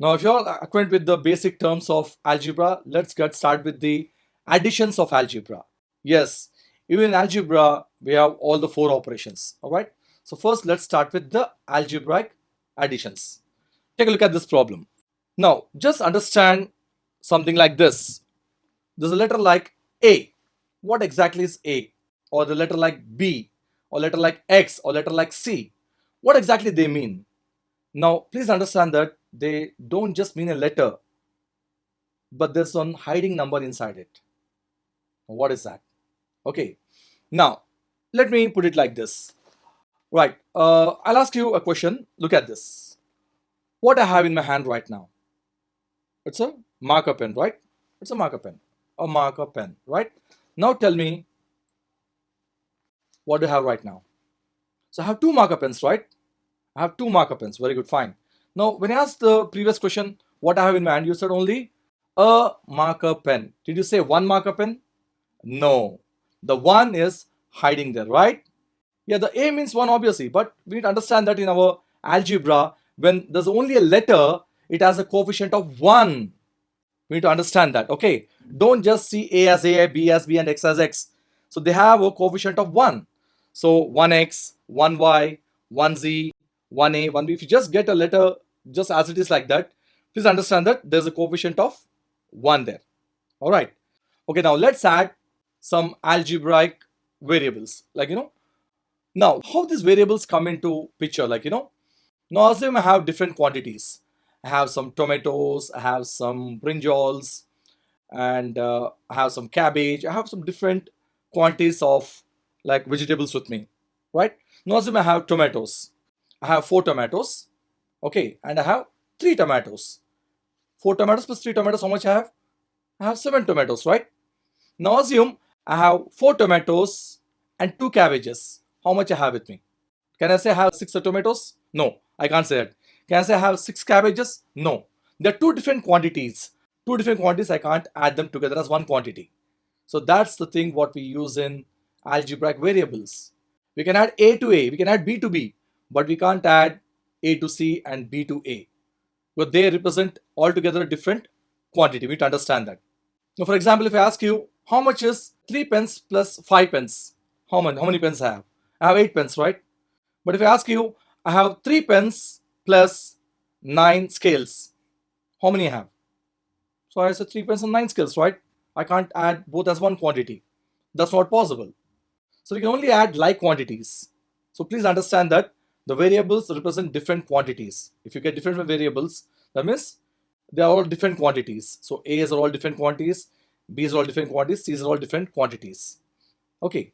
Now, if you're acquainted with the basic terms of algebra, let's get started with the additions of algebra. Yes, even in algebra, we have all the four operations. All right. So first, let's start with the algebraic additions. Take a look at this problem. Now, just understand something like this. There's a letter like A. What exactly is A? Or the letter like B, or letter like X, or letter like C. What exactly they mean? Now, please understand that they don't just mean a letter, but there's one hiding number inside it. What is that? Okay. Now, let me put it like this. Right. I'll ask you a question. Look at this. What I have in my hand right now? It's a marker pen, right? It's a marker pen. A marker pen, right? Now tell me, what do you have right now? So I have two marker pens, right? I have two marker pens. Very good, fine. Now, when I asked the previous question, what I have in my hand, you said only a marker pen. Did you say one marker pen? No. The one is hiding there, right? Yeah, the A means one, obviously, but we need to understand that in our algebra, when there's only a letter, it has a coefficient of 1. We need to understand that, okay? Don't just see A as A, B as B, and X as X. So they have a coefficient of 1. So 1x, 1y, 1z, 1a, 1b. If you just get a letter just as it is like that, please understand that there's a coefficient of 1 there. All right. Okay, now let's add some algebraic variables. Now how these variables come into picture, now assume I have different quantities. I have some tomatoes, I have some brinjals, and I have some cabbage. I have some different quantities of like vegetables with me, right? Now assume I have tomatoes. I have 4 tomatoes, okay, and I have 3 tomatoes. 4 tomatoes plus 3 tomatoes, how much I have? I have 7 tomatoes, right? Now assume I have 4 tomatoes and 2 cabbages. How much I have with me? Can I say I have 6 tomatoes? No, I can't say that. Can I say I have 6 cabbages? No. They're two different quantities. Two different quantities, I can't add them together as one quantity. So that's the thing what we use in algebraic variables. We can add A to A, we can add B to B, but we can't add A to C and B to A. But they represent altogether a different quantity. We need to understand that. Now, for example, if I ask you, how much is 3 pence plus 5 pence? How many pence I have? I have 8 pence, right? But if I ask you, I have 3 pence plus 9 scales. How many I have? So I said 3 pence and 9 scales, right? I can't add both as one quantity. That's not possible. So we can only add like quantities. So please understand that the variables represent different quantities. If you get different variables, that means they are all different quantities. So A's are all different quantities, B's are all different quantities, C's are all different quantities. Okay.